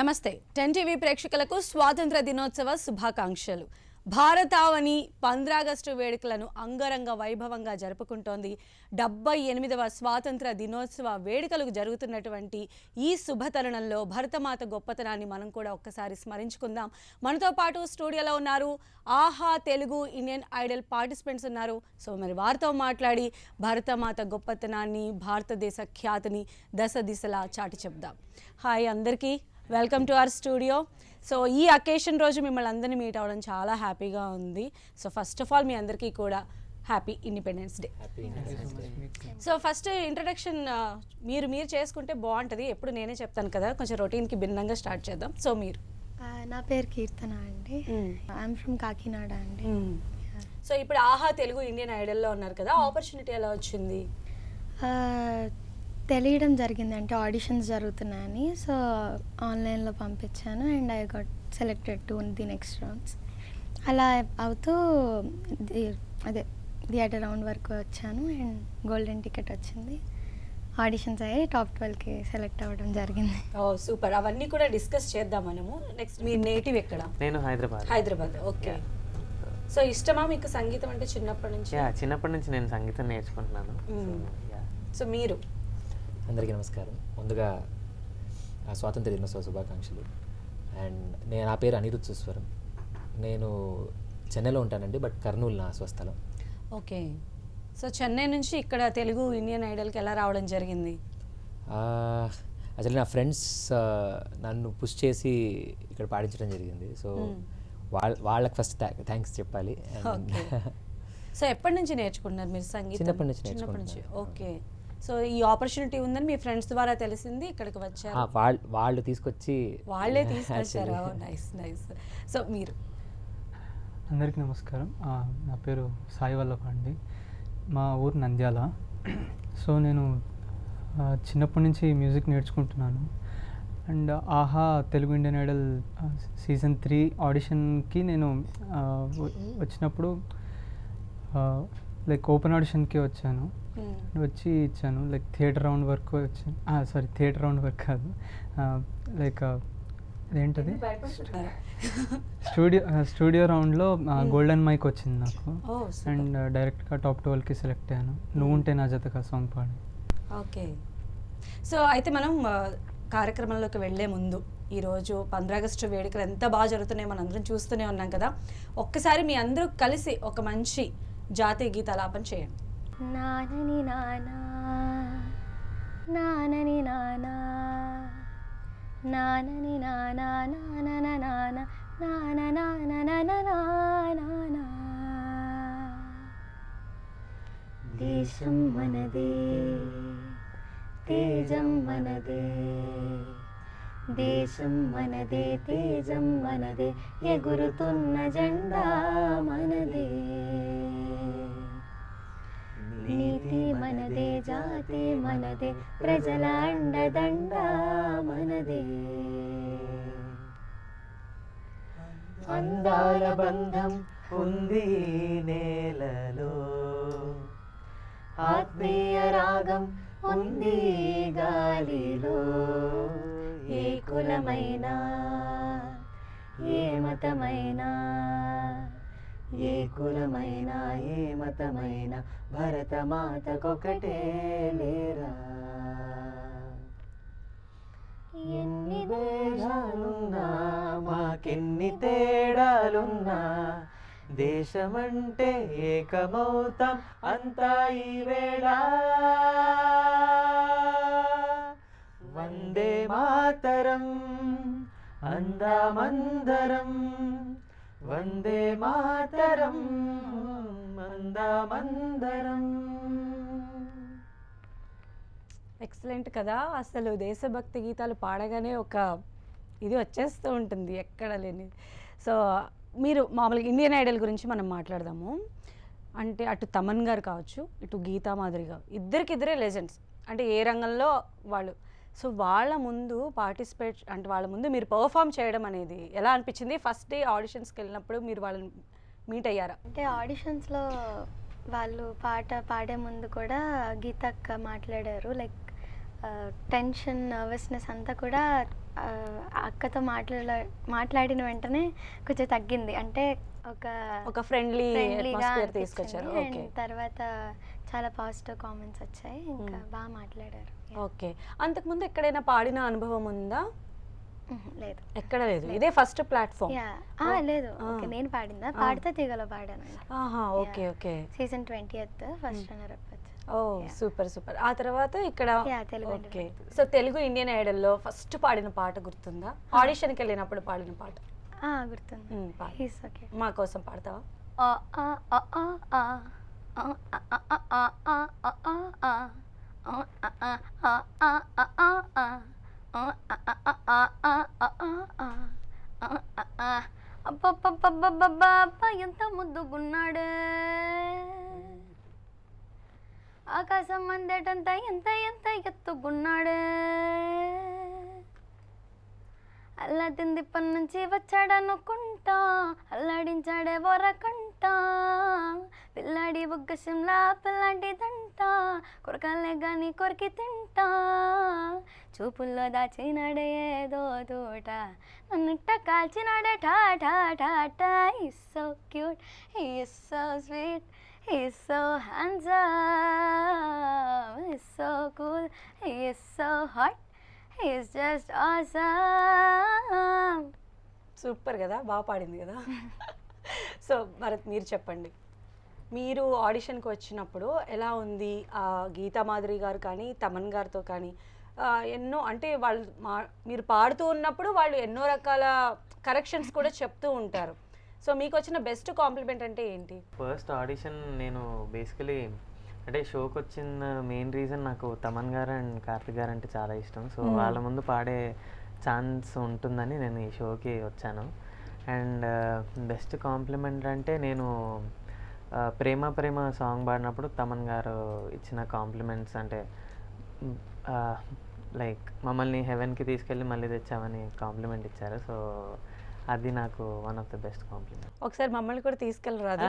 నమస్తే 10 టీవీ ప్రేక్షకులకు స్వాతంత్ర దినోత్సవ శుభాకాంక్షలు. భారతావని 15 ఆగస్టు వేడుకలను అంగరంగ వైభవంగా జరుపుకుంటోంది. 78వ స్వాతంత్ర దినోత్సవ వేడుకలకు జరుగుతున్నటువంటి ఈ శుభతరుణంలో భరతమాత గొప్పతనాన్ని మనం కూడా ఒక్కసారి స్మరించుకుందాం. మనతో పాటు స్టూడియోలో ఉన్నారు ఆహా తెలుగు ఇండియన్ ఐడల్ పార్టిసిపెంట్స్ ఉన్నారు. సో మరి వారితో మాట్లాడి భరతమాత గొప్పతనాన్ని, భారతదేశ ఖ్యాతిని దశ దిశలా చాటి చెప్దాం. హాయ్ అందరికీ, welcome to our studio. So ఈ అకేషన్ రోజు మిమ్మల్ని అందరినీ మీట్ అవ్వడం చాలా హ్యాపీగా ఉంది. సో ఫస్ట్ ఆఫ్ ఆల్ మీ అందరికీ కూడా happy independence day. So first introduction మీరు చేసుకుంటే బాగుంటుంది. ఎప్పుడు నేనే చెప్తాను కదా, కొంచెం రొటీన్కి భిన్నంగా స్టార్ట్ చేద్దాం. సో మీరు. నా పేరు కీర్తన అండి. ఐఎమ్ ఫ్రమ్ కాకినాడ అండి. సో ఇప్పుడు ఆహా తెలుగు ఇండియన్ ఐడల్లో ఉన్నారు కదా, ఆపర్చునిటీ ఎలా వచ్చింది? తెలియడం జరిగింది, అంటే ఆడిషన్స్ జరుగుతున్నాయని. సో ఆన్లైన్లో పంపించాను and I got selected to the next rounds. అలా అవుతూ అదే థియేటర్ రౌండ్ వరకు వచ్చాను అండ్ గోల్డెన్ టికెట్ వచ్చింది. ఆడిషన్స్ అయ్యి టాప్ 12కి సెలెక్ట్ అవ్వడం జరిగింది. ఓ సూపర్, అవన్నీ కూడా డిస్కస్ చేద్దాం మనము. నెక్స్ట్ మీ నేటివ్ ఎక్కడ? నేను హైదరాబాద్. ఓకే. సో ఇష్టమా మీకు సంగీతం అంటే చిన్నప్పటి నుంచి? చిన్నప్పటి నుంచి నేను సంగీతం నేర్చుకుంటున్నాను. సో మీరు? అందరికీ నమస్కారం. ముందుగా స్వాతంత్ర దినోత్సవ శుభాకాంక్షలు. అండ్ నా పేరు అనిరుద్ సుస్వరం. నేను చెన్నైలో ఉంటానండి, బట్ కర్నూలు నా స్వస్థలం. ఓకే. సో చెన్నై నుంచి ఇక్కడ తెలుగు ఇండియన్ ఐడల్కి ఎలా రావడం జరిగింది? అసలు నా ఫ్రెండ్స్ నన్ను పుష్ చేసి ఇక్కడ పాడించడం జరిగింది. సో వాళ్ళకి ఫస్ట్ థ్యాంక్స్ చెప్పాలి. సో ఎప్పటి నుంచి నేర్చుకుంటున్నారు మీరు సంగీతం? చిన్నప్పటి నుంచి. ఓకే. సో ఈ ఆపర్చునిటీ ఉందని మీ ఫ్రెండ్స్ ద్వారా తెలిసింది, ఇక్కడికి వచ్చారు? వాళ్ళే తీసుకొచ్చారా? Nice nice. సో మీరు? అందరికీ నమస్కారం. నా పేరు సాయి వల్లభ అండి. మా ఊరు నంద్యాల. సో నేను చిన్నప్పటి నుంచి మ్యూజిక్ నేర్చుకుంటున్నాను. అండ్ ఆహా తెలుగు ఇండియన్ ఐడల్ సీజన్ 3 ఆడిషన్కి నేను వచ్చినప్పుడు లైక్ ఓపెన్ ఆడిషన్కి వచ్చాను. వచ్చి ఇచ్చాను. లైక్ థియేటర్ రౌండ్ వరకు వచ్చాను. థియేటర్ రౌండ్ వరకు కాదు, లైక్ అదేంటది స్టూడియో రౌండ్లో గోల్డెన్ మైక్ వచ్చింది నాకు. అండ్ డైరెక్ట్గా టాప్ 12కి సెలెక్ట్ అయ్యాను. నువ్వు ఉంటే నా జతగా సాంగ్ పాడి. ఓకే. సో అయితే మనం కార్యక్రమంలోకి వెళ్ళే ముందు ఈరోజు 15 ఆగస్టు వేడుకలు ఎంత బాగా జరుగుతున్నాయో మనం అందరం చూస్తూనే ఉన్నాం కదా. ఒక్కసారి మీ అందరూ కలిసి ఒక మంచి జాతీయ గీతాలాపన చేయండి. నానని నానా నానని నానా నానని నానా నానన నానా నానా. దేశం మనదే, తేజం మనదే. దేశం మనదే, తేజం మనదే. ఎగురుతున్న జెండా మనదే. నీతి మనదే, జాతి మనదే. ప్రజల అండదండ మనదే. అందాల బంధం ఉంది నేలలో, ఆత్మీయ రాగం ఉంది గాలిలో. ఏ కులమైనా, ఏ మతమైనా, ఏ కులమైనా, ఏ మతమైనా భరతమాతకొకటే లేరా. ఎన్ని దేశాలున్నా, మాకెన్ని తేడాలున్నా, దేశమంటే ఏకమౌతాం అంతా ఈ వేళ. వందే మాతరం అందామందరం, వందే మాతరం అందామందరం. ఎక్సలెంట్ కదా. అసలు దేశభక్తి గీతాలు పాడగానే ఒక ఇది వచ్చేస్తూ ఉంటుంది, ఎక్కడ లేని. సో మీరు మామూలుగా ఇండియన్ ఐడల్ గురించి మనం మాట్లాడదాము. అంటే అటు తమన్ గారు కావచ్చు, ఇటు గీతా మాధురి గారు, ఇద్దరికిద్దరే లెజెండ్స్. అంటే ఏ రంగంలో వాళ్ళు. సో వాళ్ళ ముందు వాళ్ళ ముందు మీరు పర్ఫామ్ చేయడం అనేది ఎలా అనిపించింది? ఫస్ట్ డే ఆడిషన్స్కి వెళ్ళినప్పుడు మీరు వాళ్ళని మీట్ అయ్యారా? అంటే ఆడిషన్స్లో వాళ్ళు పాట పాడే ముందు కూడా గీతక్క మాట్లాడారు. లైక్ టెన్షన్, నర్వస్నెస్ అంతా కూడా ఆ, అక్కతో మాట్లాడిన వెంటనే కొంచెం తగ్గింది. అంటే ఒక ఫ్రెండ్లీ ఫ్రెండ్లీగా అట్మాస్ఫియర్ తీసుకొచ్చారు. ఓకే తర్వాత చాలా పాజిటివ్ కామెంట్స్ వచ్చాయి. ఇంకా బాగా మాట్లాడారు. ఓకే. అంతకుముందు ఎక్కడైనా పాడిన అనుభవం ఉందా? లేదు. ఎక్కడ లేదు, ఇదే ఫస్ట్ ప్లాట్ఫామ్. లేదు. ఓకే, నేను పాడిందా? పాడితే తీగలో పాడాను. ఆహా, okay okay. Season 20th first runner up వచ్చాను. ఓ సూపర్ సూపర్. ఆ తర్వాత ఇక్కడ Telugu okay. So Telugu Indian ఐడల్లో ఫస్ట్ పాడిన పాట గుర్తుందా? ఆడిషన్కి వెళ్ళినప్పుడు పాడిన పాట గుర్తుంది. పాడు. Is okay. మా కోసం పాడతావా? అబ్బబ్బబ్బబ్బబ్బబ్బ ఎంత ముద్దుగున్నాడే, ఆకాశం అందేటంత ఎంత ఎంత ఎత్తుగున్నాడే, అల్లాదింది పని నుంచి వచ్చాడనుకుంటా, అల్లాడించాడే వరకంట, పిల్లాడి బుగ్గశంలా పిల్లాంటిదంట, కొరకాలే గాని కొరికి తింటా, చూపుల్లో దాచినాడే ఏదో తోట, నన్నుట్ట కాల్చినాడే టా టా టా టా. He's so cute, he is so sweet, he is so handsome, he is so cool, he is so hot, he is just awesome. Super కదా, బాగా పాడింది కదా. సో భరత్, మీరు చెప్పండి, మీరు ఆడిషన్కి వచ్చినప్పుడు ఎలా ఉంది? గీతా మాధురి గారు కానీ తమన్ గారితో కానీ ఎన్నో అంటే వాళ్ళు మీరు పాడుతూ ఉన్నప్పుడు వాళ్ళు ఎన్నో రకాల కరెక్షన్స్ కూడా చెప్తూ ఉంటారు. సో మీకు వచ్చిన బెస్ట్ కాంప్లిమెంట్ అంటే ఏంటి? ఫస్ట్ ఆడిషన్ నేను బేసికలీ అంటే షోకి వచ్చిన మెయిన్ రీజన్ నాకు తమన్ గారు అండ్ కార్తిక్ గారు అంటే చాలా ఇష్టం. సో వాళ్ళ ముందు పాడే ఛాన్స్ ఉంటుందని నేను ఈ షోకి వచ్చాను. అండ్ బెస్ట్ కాంప్లిమెంట్ అంటే నేను ప్రేమ ప్రేమ సాంగ్ పాడినప్పుడు తమన్ గారు ఇచ్చిన కాంప్లిమెంట్స్ అంటే లైక్ మమ్మల్ని హెవెన్కి తీసుకెళ్ళి మళ్ళీ తెచ్చామని కాంప్లిమెంట్ ఇచ్చారు. సో అది నాకు one of the best compliment. ఒకసారి మమ్మల్ని కూడా తీసుకెళ్ళరాదు?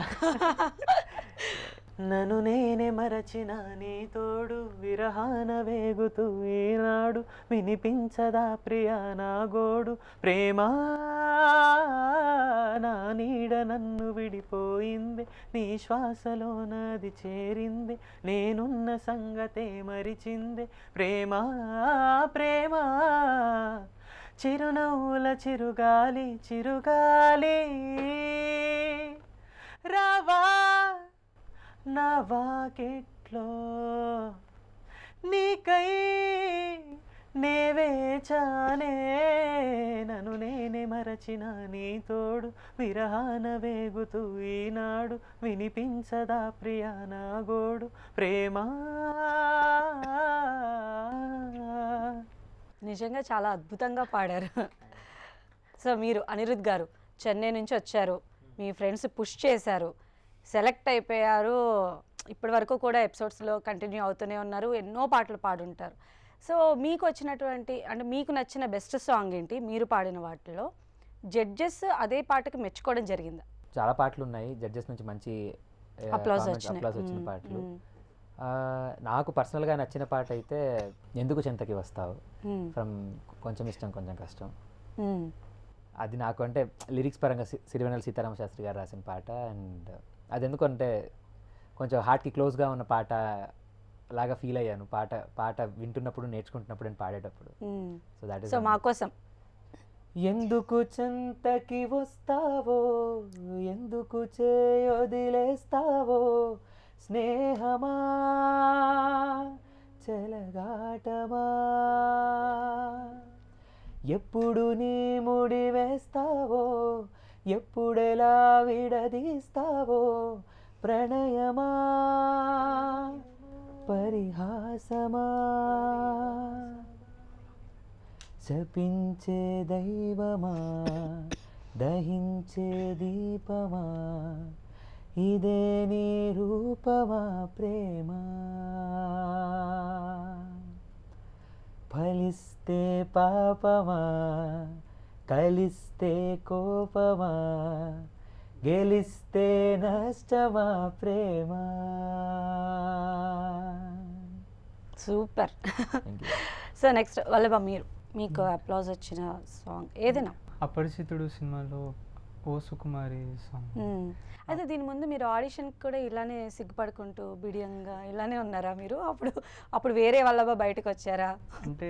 నన్ను నేనే మరచిన నీ తోడు విరహాన వేగుతూ ఈనాడు వినిపించదా ప్రియా నా గోడు, ప్రేమా నా నీడ నన్ను విడిపోయింది, నీ శ్వాసలో నది చేరింది, నేనున్న సంగతే మరిచింది, ప్రేమా ప్రేమా చిరునవ్వుల చిరుగాలి చిరుగాలి రావా నా వాకిట్లో నీకై నేవేచానే, నన్ను నేనే మరచిన నీ తోడు విరహాన వేగుతూ ఈనాడు వినిపించదా ప్రియా నా గోడు, ప్రేమా. నిజంగా చాలా అద్భుతంగా పాడారు. సో మీరు అనిరుద్ గారు చెన్నై నుంచి వచ్చారు, మీ ఫ్రెండ్స్ పుష్ చేశారు, సెలెక్ట్ అయిపోయారు, ఇప్పటి వరకు కూడా ఎపిసోడ్స్లో కంటిన్యూ అవుతూనే ఉన్నారు, ఎన్నో పాటలు పాడుంటారు. సో మీకు వచ్చినటువంటి అంటే మీకు నచ్చిన బెస్ట్ సాంగ్ ఏంటి మీరు పాడిన వాటిలో? జడ్జెస్ అదే పాటకు మెచ్చుకోవడం జరిగిందా? చాలా పాటలు ఉన్నాయి జడ్జెస్ నుంచి మంచి అప్లాజ్ వచ్చిన పాటలు. నాకు పర్సనల్గా నచ్చిన పాట అయితే ఎందుకు చింతకి వస్తావు ఫ్రమ్ కొంచెం ఇష్టం కొంచెం కష్టం. అది నాకు అంటే లిరిక్స్ పరంగా సిరివెన్నెల సీతారామ శాస్త్రి గారు రాసిన పాట. అండ్ అది ఎందుకంటే కొంచెం హార్ట్కి క్లోజ్గా ఉన్న పాట లాగా ఫీల్ అయ్యాను పాట వింటున్నప్పుడు, నేర్చుకుంటున్నప్పుడు అండ్ పాడేటప్పుడు. సో దాట్ ఇస్ మా కోసం. ఎందుకు చింతకి వస్తావో, ఎందుకు చేయొదిలేస్తావో, స్నేహమా చెలగాటమా, ఎప్పుడు నీ ముడి వేస్తావో, ఎప్పుడెలా విడదీస్తావో, ప్రణయమా పరిహాసమా, శపించే దైవమా దహించే దీపమా, ఇదే నీ రూపమా ప్రేమ, ఫలిస్తే పాపమా కలిస్తే కోపమా, గెలిస్తే నష్టమా ప్రేమ. సూపర్. సో నెక్స్ట్ వల్లభ, మీకు అప్లాజ్ వచ్చిన సాంగ్ ఏదైనా? అపరిచితుడు సినిమాలో ఓ సుకుమారి సాంగ్. అయితే దీని ముందు మీరు ఆడిషన్కి కూడా ఇలానే సిగ్గుపడుకుంటూ బిడియంగా ఇలానే ఉన్నారా మీరు? అప్పుడు వేరే వాళ్ళ బయటకు వచ్చారా? అంటే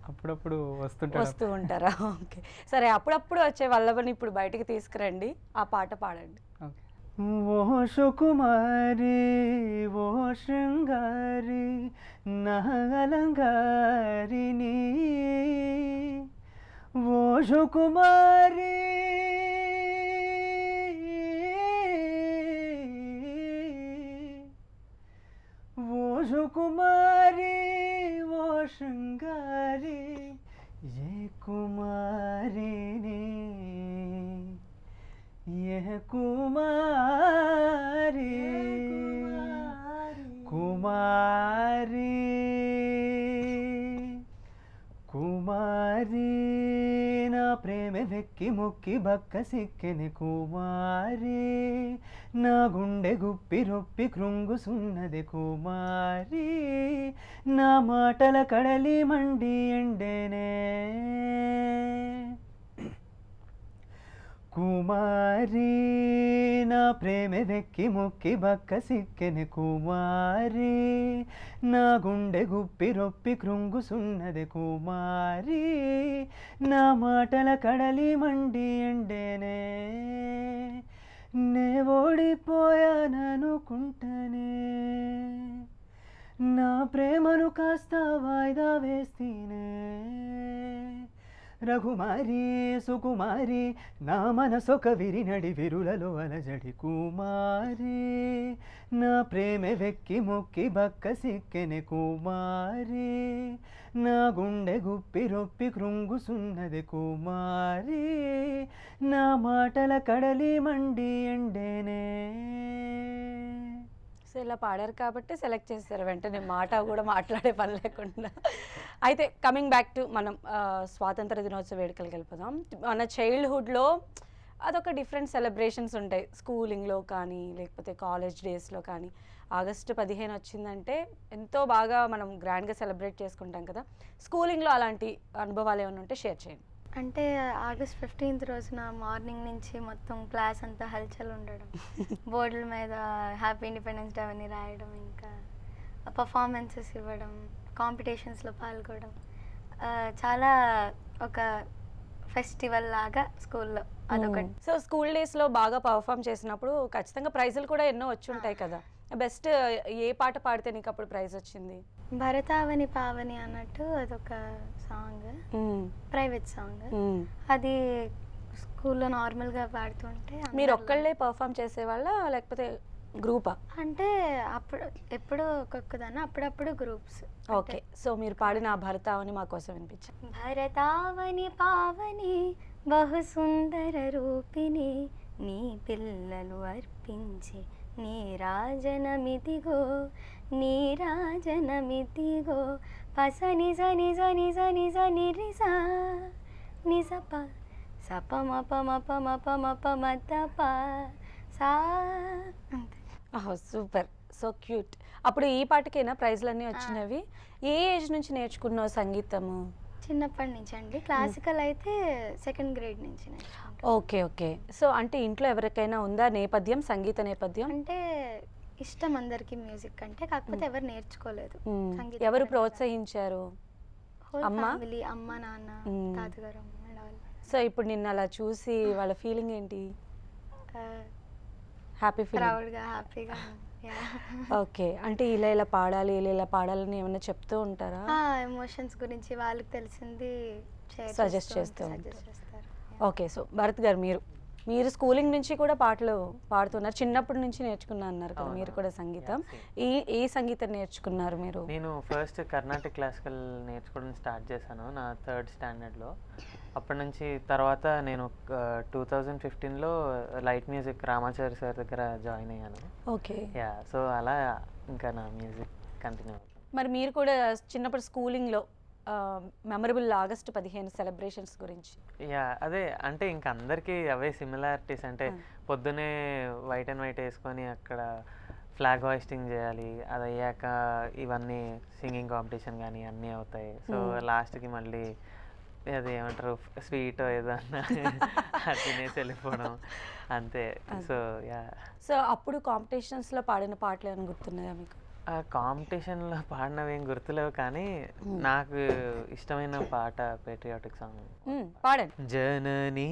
అప్పుడప్పుడు వస్తూ ఉంటారా? ఓకే, సరే, అప్పుడప్పుడు వచ్చే వల్లభని ఇప్పుడు బయటికి తీసుకురండి, ఆ పాట పాడండి. ఓకే. ఓ సుకుమారి ఓ శృంగారి నా అలంగారిని ఓ సుకుమారి ఓ సుకుమారి ఓ శృంగారి ఏ కుమారిని ఏ కుమారి కుమారి కుమారి నా ప్రేమ వెక్కి మొక్కి బక్క సిక్కెని కుమారి నా గుండె గుప్పి రొప్పి కృంగుసున్నది కుమారి నా మాటల కడలి మండి ఎండేనే కుమారి నా ప్రేమ వెక్కి మొక్కి బక్క సిక్కెని కుమారి నా గుండె గుప్పి రొప్పి కృంగుసున్నది కుమారి నా మాటల కడలి మండి ఎండేనే నే ఓడిపోయాననుకుంటనే నా ప్రేమను కాస్త వాయిదా వేస్తేనే రఘుమారి సుకుమారి నా మనసొక విరినడి విరులలో అలజడి కుమారి నా ప్రేమ వెక్కి మొక్కి బక్క సిక్కెని కుమారి నా గుండె గుప్పి రొప్పి కృంగుసున్నది కుమారి నా మాటల కడలి మండి ఎండేనే. సో ఇలా పాడారు కాబట్టి సెలెక్ట్ చేశారు వెంటనే, మాట కూడా మాట్లాడే పని లేకుండా. అయితే కమింగ్ బ్యాక్ టు మనం స్వాతంత్ర దినోత్సవ వేడుకలకు వెళ్ళిపోదాం. మన చైల్డ్హుడ్లో అదొక డిఫరెంట్ సెలబ్రేషన్స్ ఉంటాయి, స్కూలింగ్లో కానీ లేకపోతే కాలేజ్ డేస్లో కానీ. ఆగస్టు 15 వచ్చిందంటే ఎంతో బాగా మనం గ్రాండ్గా సెలబ్రేట్ చేసుకుంటాం కదా. స్కూలింగ్లో అలాంటి అనుభవాలు ఏమైనా ఉంటే షేర్ చేయండి. అంటే ఆగస్ట్ 15th రోజున మార్నింగ్ నుంచి మొత్తం క్లాస్ అంతా హల్చల్ ఉండడం, బోర్డుల మీద హ్యాపీ ఇండిపెండెన్స్ డే అని రాయడం, ఇంకా పర్ఫార్మెన్సెస్ ఇవ్వడం, కాంపిటీషన్స్లో పాల్గొనడం, చాలా ఒక ఫెస్టివల్ లాగా స్కూల్లో అదొకటి. సో స్కూల్ డేస్లో బాగా పర్ఫామ్ చేసినప్పుడు ఖచ్చితంగా ప్రైజులు కూడా ఎన్నో వచ్చి ఉంటాయి కదా. బెస్ట్ ఏ పాట పాడితే నీకు అప్పుడు ప్రైజ్ వచ్చింది? భరతావని పావని అన్నట్టు అదొక సాంగ్, ప్రైవేట్ సాంగ్. అది స్కూల్లో నార్మల్గా పాడుతుంటే మీరు ఒక్కళ్ళే పర్ఫామ్ చేసేవాళ్ళ లేకపోతే గ్రూపా? అంటే అప్పుడు ఎప్పుడు ఒక్కొక్కదాన్ని, అప్పుడప్పుడు గ్రూప్స్. ఓకే, సో మీరు పాడిన ఆ భరతావని మా కోసం వినిపించారు. భరతావని పావని బహు సుందర రూపిణి నీ పిల్లలు అర్పించి నీ రాజనమిదిగో నీ రాజనమిదిగో పసని సని సని సని సని రిసా నిసప సప మప మప మప మప మతప సా. అంతే. Super, so cute. అప్పుడు ఈ పాటకైనా ప్రైజ్లన్నీ వచ్చినవి? ఏ ఏజ్ నుంచి నేర్చుకున్నావు సంగీతము? చిన్నప్పటి నుంచి అండి. క్లాసికల్ అయితే 2nd grade నుంచి నేర్చుకుంటాను. Okay okay. సో అంటే ఇంట్లో ఎవరికైనా ఉందా నేపథ్యం, సంగీత నేపథ్యం? అంటే ఇష్టం అందరికి మ్యూజిక్ అంటే, కాకపోతే ఎవరు నేర్చుకోలేదు. సంగీతం ఎవరు ప్రోత్సహించారు? అమ్మ? ఫ్యామిలీ, అమ్మ నాన్న, తాతగారు, అమ్మ వాళ్ళు. సో ఇప్పుడు నిన్న అలా చూసి వాళ్ళ ఫీలింగ్ ఏంటి? Happy feeling? ప్రౌడ్గా, హ్యాపీగా. ఓకే, అంటే ఇలా ఇలా పాడాలి ఇలా ఇలా పాడాలని ఏమైనా చెప్తూ ఉంటారా? ఎమోషన్స్ గురించి వాళ్ళకి తెలిసింది సజెస్ట్ చేస్తూ చేస్తారు. ఓకే, సో భరత్ గారు మీరు స్కూలింగ్ నుంచి కూడా పాటలు పాడుతున్నారు, చిన్నప్పటి నుంచి నేర్చుకున్నా అన్నారు కదా మీరు కూడా సంగీతం. ఏ సంగీతం నేర్చుకున్నారు మీరు? నేను ఫస్ట్ కర్ణాటక క్లాసికల్ నేర్చుకోవడం స్టార్ట్ చేశాను నా 3rd standardలో. అప్పటి నుంచి తర్వాత నేను 2015లో లైట్ మ్యూజిక్ రామాచారి సార్ దగ్గర జాయిన్ అయ్యాను. ఓకే, యా, సో అలా ఇంకా నా మ్యూజిక్ కంటిన్యూ అవుతుంది. మరి మీరు కూడా చిన్నప్పుడు స్కూలింగ్లో మెమరబుల్ ఆగస్టు 15 సెలబ్రేషన్స్ గురించి? యా, అదే అంటే ఇంక అందరికీ అవే సిమిలారిటీస్. అంటే పొద్దునే వైట్ అండ్ వైట్ వేసుకొని అక్కడ ఫ్లాగ్ హాయిస్టింగ్ చేయాలి, అది అయ్యాక ఇవన్నీ సింగింగ్ కాంపిటీషన్ కానీ అన్నీ అవుతాయి. సో లాస్ట్కి మళ్ళీ అది ఏమంటారు స్వీట్ ఏదన్నా అది తినేసి వెళ్ళిపోవడం అంతే. సో యా, సో అప్పుడు కాంపిటీషన్స్లో పాడిన పాటలు ఏమైనా గుర్తున్నాయా మీకు? ఆ కాంపిటీషన్లో పాడినవి ఏం గుర్తులేవు, కానీ నాకు ఇష్టమైన పాట పేట్రియాటిక్ సాంగ్. పాడండి. జననీ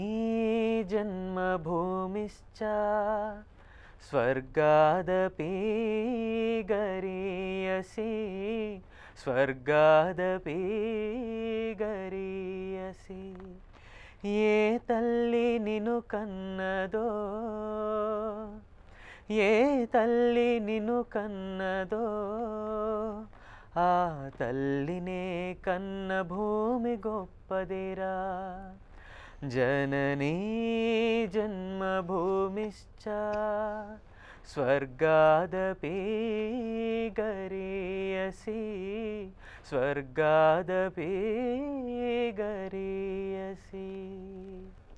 జన్మభూమిశ్చ స్వర్గాదపి గరీయసి స్వర్గాదపి గరీయసి. ఏ తల్లి నిన్ను కన్నదో ఏ తల్లి నిన్ను కన్నదో ఆ తల్లినే కన్న భూమి గొప్పదిరా. జననీ జన్మభూమిశ్చ స్వర్గాదపి గరీయసి స్వర్గాదపి గరీయసి.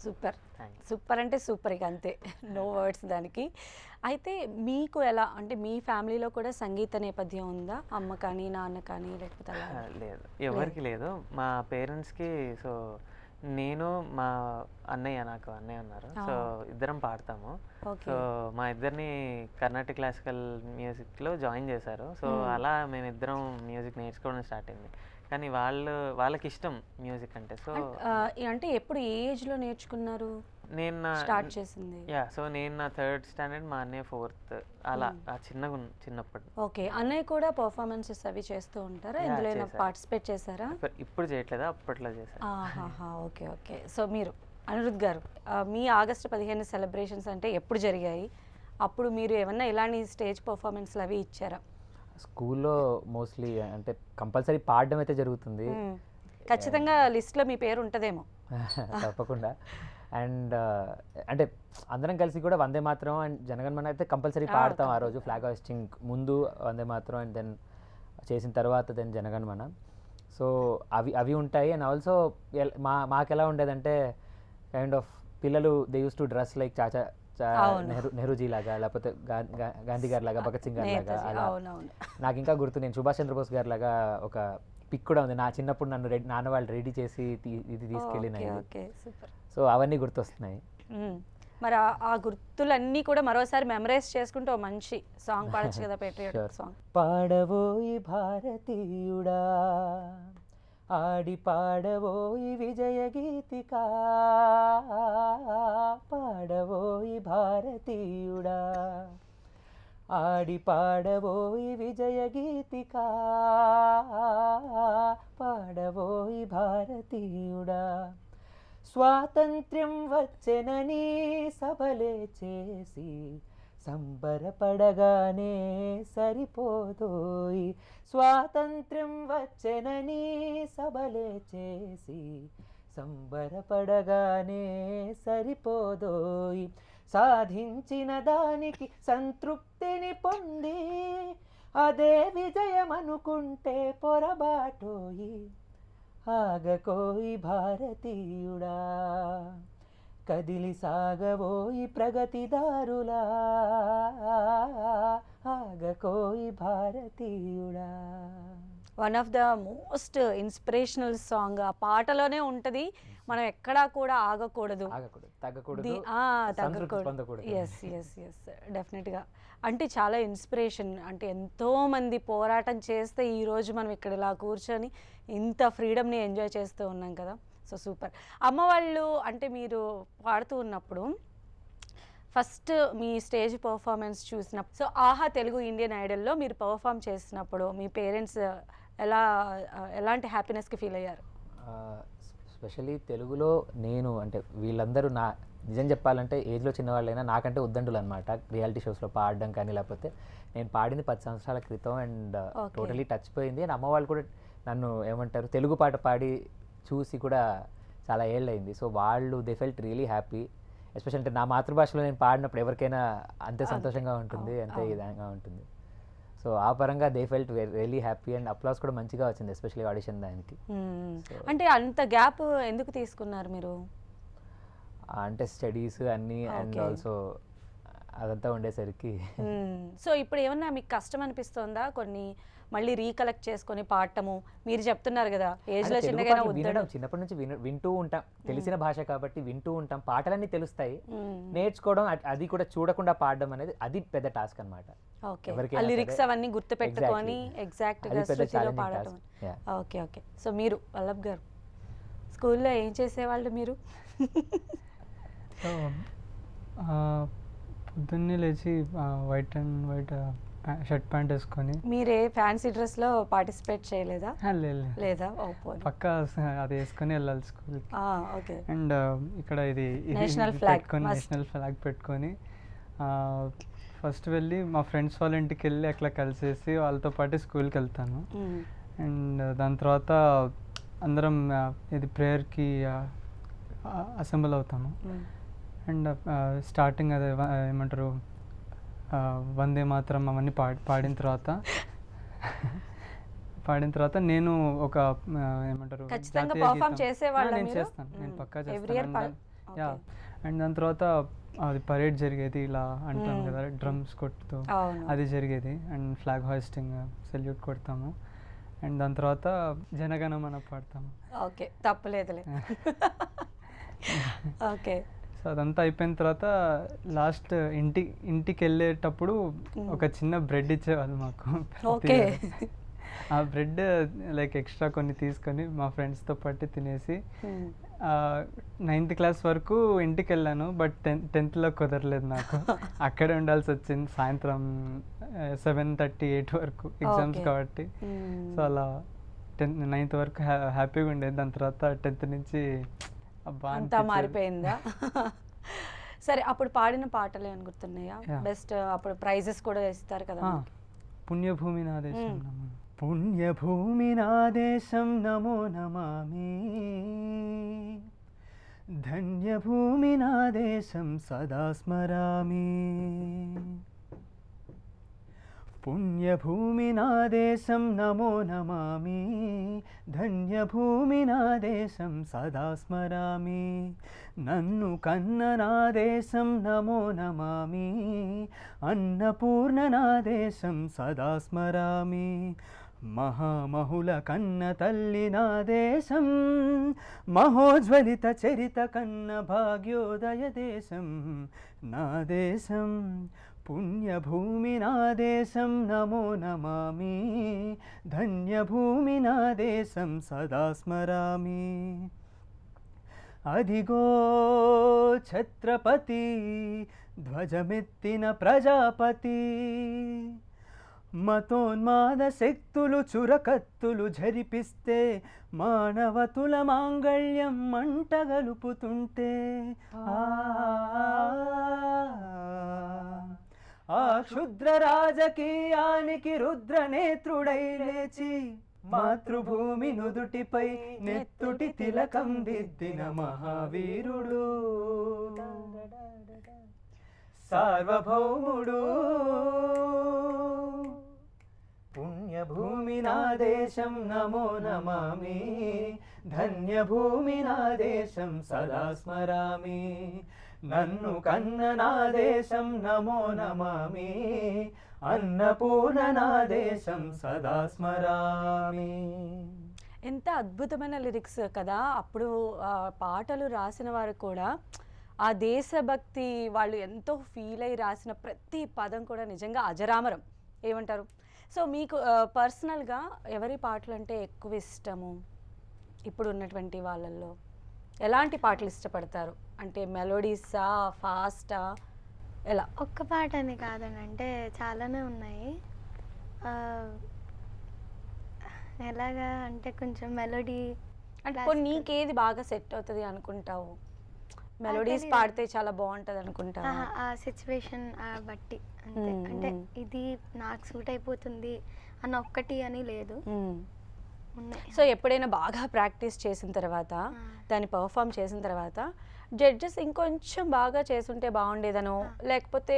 Super, Thanks. సూపర్ అంటే సూపర్, ఇక అంతే, నో వర్డ్స్ దానికి. అయితే మీకు ఎలా అంటే మీ ఫ్యామిలీలో కూడా సంగీత నేపథ్యం ఉందా? అమ్మ కానీ నాన్న కానీ లేకపోతే అలా? లేదు, ఎవరికి లేదు. మా పేరెంట్స్కి. సో నేను మా అన్నయ్య, నాకు అన్నయ్య ఉన్నారు. సో ఇద్దరం పాడతాము. ఓకే. సో మా ఇద్దరిని కర్ణాటక క్లాసికల్ మ్యూజిక్లో జాయిన్ చేశారు. సో అలా మేమిద్దరం మ్యూజిక్ నేర్చుకోవడం స్టార్ట్ అయింది. కానీ వాళ్ళకి ఇష్టం మ్యూజిక్ అంటే. సో అంటే ఎప్పుడు ఏ ఏజ్లో నేర్చుకున్నారు, నేను స్టార్ట్ చేసింది? సో నేను నా 3rd స్టాండర్డ్, మా అన్నయ్య 4th, అలా చిన్నప్పుడు. ఓకే. అన్నయ్య కూడా పర్ఫార్మెన్సెస్ అవి చేస్తూ ఉంటారా? ఇందులో చేశారు. పార్టిసిపేట్ చేశారా? ఇప్పుడు చేయట్లేదా, అప్పట్లో చేశారు. ఆహాహా, ఓకే ఓకే. సో మీరు అనిరుద్ గారు, మీ ఆగస్టు 15 సెలబ్రేషన్స్ అంటే ఎప్పుడు జరిగాయి? అప్పుడు మీరు ఏమన్నా ఇలాంటి స్టేజ్ పర్ఫార్మెన్స్లు అవి ఇచ్చారా? స్కూల్లో మోస్ట్లీ అంటే కంపల్సరీ పాడడం అయితే జరుగుతుంది. ఖచ్చితంగా లిస్ట్లో మీ పేరు ఉంటుందేమో. తప్పకుండా. అండ్ అంటే అందరం కలిసి కూడా వందే మాత్రం అండ్ జనగణమన అయితే కంపల్సరీ పాడతాం ఆ రోజు. ఫ్లాగ్ హాయిస్టింగ్ ముందు వందే మాత్రం అండ్ దెన్ చేసిన తర్వాత దెన్ జనగణమన. సో అవి ఉంటాయి. అండ్ ఆల్సో మాకు ఎలా ఉండేదంటే కైండ్ ఆఫ్ పిల్లలు they use to dress like చాచా నెహ్రూజీ లాగా, లేకపోతే గాంధీ గారి లాగా, భగత్ సింగ్ గారి లాగా. అలా నాకు ఇంకా గుర్తు, నేను సుభాష్ చంద్రబోస్ గారి లాగా ఒక పిక్ కూడా ఉంది నా చిన్నప్పుడు. నన్ను నాన్న వాళ్ళు రెడీ చేసి ఇది తీసుకెళ్ళినాయి. సో అవన్నీ గుర్తొస్తున్నాయి. మరి ఆ గుర్తులన్నీ కూడా మరోసారి మెమరైజ్ చేసుకుంటూ ఓ మంచి సాంగ్ పాడొచ్చు కదా, పేట్రియాటిక్ సాంగ్. పాడవోయి భారతీయుడా, ఆడి పాడవోయి విజయ గీతికా, పాడవోయి భారతీయుడా, ఆడి పాడవోయి విజయ గీతికా, పాడవోయి భారతీయుడా. స్వాతంత్ర్యం వచ్చెనని సభలే చేసి సంబరపడగానే సరిపోదోయి. స్వాతంత్ర్యం వచ్చెనని సభలే చేసి సంబరపడగానే సరిపోదోయి. సాధించిన దానికి సంతృప్తిని పొంది అదే విజయం అనుకుంటే పొరబాటోయి. ఆగకోయి భారతీయుడా, కదిలి సాగవోయి ప్రగతిదారులా, ఆగకోయి భారతీయుడా. One of the most inspirational song. ఆ పాటలోనే ఉంటుంది, మనం ఎక్కడా కూడా ఆగకూడదు, తగ్గకూడదు. ఎస్ ఎస్ ఎస్, డెఫినెట్గా. అంటే చాలా ఇన్స్పిరేషన్. అంటే ఎంతోమంది పోరాటం చేస్తే ఈరోజు మనం ఇక్కడ ఇలా కూర్చొని ఇంత ఫ్రీడమ్ని ఎంజాయ్ చేస్తూ ఉన్నాం కదా. So super. అమ్మ వాళ్ళు అంటే మీరు పాడుతూ ఉన్నప్పుడు ఫస్ట్ మీ స్టేజ్ పర్ఫార్మెన్స్ చూసినప్పుడు, సో ఆహా తెలుగు ఇండియన్ ఐడల్లో మీరు పర్ఫామ్ చేసినప్పుడు మీ పేరెంట్స్ ఎలాంటి హ్యాపీనెస్కి ఫీల్ అయ్యారు? స్పెషల్లీ తెలుగులో నేను అంటే వీళ్ళందరూ నా నిజం చెప్పాలంటే ఏజ్లో చిన్నవాళ్ళైనా నాకంటే ఉద్దండులు అనమాట. రియాలిటీ షోస్లో పాడడం కానీ, లేకపోతే నేను పాడింది 10 సంవత్సరాల క్రితం అండ్ టోటలీ టచ్ పోయింది. అండ్ అమ్మ వాళ్ళు కూడా నన్ను ఏమంటారు తెలుగు పాట పాడి చూసి కూడా చాలా ఏళ్ళయింది. సో వాళ్ళు they felt really happy. Special అంటే నా మాతృభాషలో నేను పాడినప్పుడు ఎవరికైనా అంతే సంతోషంగా ఉంటుంది, అంతే విధంగా ఉంటుంది. సో ఆ పరంగా they felt really happy and applause కూడా మంచిగా వచ్చింది, ఎస్పెషల్లీ ఆడిషన్ దానికి. అంటే అంత గ్యాప్ ఎందుకు తీసుకున్నారు మీరు? అంటే స్టడీస్ అన్నీ అండ్ ఆల్సో అదంతా ఉండేసరికి సో ఇప్పుడు ఏమన్నా మీకు కష్టం అనిపిస్తుందా కొన్ని మళ్ళీ రీకలెక్ట్ చేసుకొని పాడటము? మీరు చెప్తున్నారు కదా ఏజ్లో అంటే తెలుగు చిన్నగా పాటలు వినడం చిన్నప్పటి నుంచి వింటూ ఉంటాం, తెలిసిన భాష కాబట్టి వింటూ ఉంటాం, పాటలన్నీ తెలుస్తాయి. నేర్చుకోవడం అది కూడా చూడకుండా పాడడం అనేది అది పెద్ద టాస్క్ అన్నమాట. ఓకే, ఎవరికైనా ఆ లిరిక్స్ సరే. అవన్నీ గుర్తు పెట్టుకొని Exactly. ఎగ్జాక్ట్గా అది పెద్ద శృతిలో challenging పాడటం. task. Yeah. Okay okay. So మీరు వల్లభ్ గారు స్కూల్లో ఏం చేసేవాళ్ళు మీరు? సో పొద్దున్నే లేచి white and white shirt pant వేసుకొని మీరే ఫ్యాన్సీ డ్రెస్లో పార్టిసిపేట్ చేయలేదా? లేదు లేదా? ఓ పోనీ. పక్కా అది వేసుకొని వెళ్ళాలి స్కూల్కి. ఓకే. అండ్ ఇక్కడ ఇది National flag పెట్టుకొని must. నేషనల్ ఫ్లాగ్ పెట్టుకొని ఫస్ట్ వెళ్ళి మా ఫ్రెండ్స్ వాళ్ళ ఇంటికి వెళ్ళి అట్లా కలిసేసి వాళ్ళతో పాటు స్కూల్కి వెళ్తాను. అండ్ దాని తర్వాత అందరం ఇది ప్రేయర్కి అసెంబ్ల్ అవుతాము. అండ్ స్టార్టింగ్ అదే ఏమంటారు వందే మాత్రం అవన్నీ పాడిన తర్వాత నేను ఒక ఏమంటారు ఖచ్చితంగా జాతీయ perform గీతం- చేసేవాళ్ళా నేను మీరు? చేస్తాను, నేను పక్కా Every year చేస్తాను. యా. అండ్ దాని తర్వాత అది పరేడ్ జరిగేది, ఇలా అంటాం కదా డ్రమ్స్ కొట్టుతూ అవును. అది జరిగేది. And flag hoisting salute కొడతాము. And దాని తర్వాత జనగణమన పాడతాము. ఓకే, తప్పులేదులే. ఓకే. సో అదంతా అయిపోయిన తర్వాత లాస్ట్ ఇంటికి వెళ్ళేటప్పుడు ఒక చిన్న బ్రెడ్ ఇచ్చేవాళ్ళు మాకు. ఓకే. ఆ బ్రెడ్ లైక్ ఎక్స్ట్రా కొన్ని తీసుకొని మా ఫ్రెండ్స్తో పాటు తినేసి 9th క్లాస్ వరకు ఇంటికి వెళ్ళాను. బట్ 10th కుదరలేదు నాకు, అక్కడే ఉండాల్సి వచ్చింది సాయంత్రం 7:30, 8 వరకు ఎగ్జామ్స్ Okay. కాబట్టి. సో అలా 9th వరకు హ్యాపీగా ఉండేది. దాని తర్వాత 10th నుంచి అబ్బా అంతా అనిపించేది. మారిపోయిందా? సరే, అప్పుడు పాడిన పాటలు ఏమైనా గుర్తున్నాయా? Yeah. బెస్ట్ అప్పుడు ప్రైజెస్ కూడా ఇస్తారు కదా. పుణ్యభూమి నా దేశం నమో, పుణ్యభూమి నా దేశం నమో నమామి, ధన్యభూమి నా దేశం సదా స్మరామి, పుణ్యభూమి నా దేశం నమో నమామి, ధన్యభూమి నా దేశం సదా స్మరామి, నన్ను కన్న నా దేశం నమో నమామి, అన్నపూర్ణ నా దేశం సదా స్మరామి, మహామహుల కన్న తల్లి నా దేశం, మహోజ్వలిత చరిత కన్న భాగ్యోదయ దేశం నా దేశం, పుణ్యభూమి నా దేశం నమో నమామి, ధన్యభూమి నా దేశం సదా స్మరామి, అదిగో ఛత్రపతి ధ్వజమెత్తిన ప్రజాపతి, మతోన్మాద శక్తులు చురకత్తులు జరిపిస్తే మానవతుల మాంగళ్యం మంటగలుపుతుంటే ఆ క్షుద్ర రాజకీయానికి రుద్రనేత్రుడై లేచి మాతృభూమి నుదుటిపై నెత్తుటి తిలకం దిద్దిన మహావీరుడు, సార్వభౌముడు, పుణ్యభూమి నా దేశం నమో నమామి, ధన్యభూమి నా దేశం సదా స్మరామి, నన్ను కన్న నా దేశం నమో నమామి, అన్నపూర్ణ నా దేశం సదా స్మరామి. ఎంత అద్భుతమైన లిరిక్స్ కదా. అప్పుడు పాటలు రాసిన వారు కూడా ఆ దేశభక్తి వాళ్ళు ఎంతో ఫీల్ అయ్యి రాసిన ప్రతి పదం కూడా నిజంగా అజరామరం. ఏమంటారు? సో మీకు పర్సనల్గా ఎవరి పాటలు అంటే ఎక్కువ ఇష్టము? ఇప్పుడు ఉన్నటువంటి వాళ్ళల్లో ఎలాంటి పాటలు ఇష్టపడతారు? అంటే మెలోడీసా, ఫాస్టా, ఎలా? ఒక్క పాట అని కాదండి, అంటే చాలానే ఉన్నాయి. ఎలాగా అంటే కొంచెం మెలోడీ అంటే కొన్ని నీకేది బాగా సెట్ అవుతుంది అనుకుంటావు? మెలోడీస్ పాడితే చాలా బాగుంటుంది అనుకుంటావు? ఆ సిచ్యువేషన్ బట్టి అంతే. అంటే ఇది నాకు సూట్ అయిపోతుంది అన్న ఒక్కటి అని లేదు, ఉన్నాయి. సో ఎప్పుడైనా బాగా ప్రాక్టీస్ చేసిన తర్వాత దాన్ని పర్ఫామ్ చేసిన తర్వాత జడ్జెస్ ఇంకొంచెం బాగా చేసుంటే బాగుండేదనో, లేకపోతే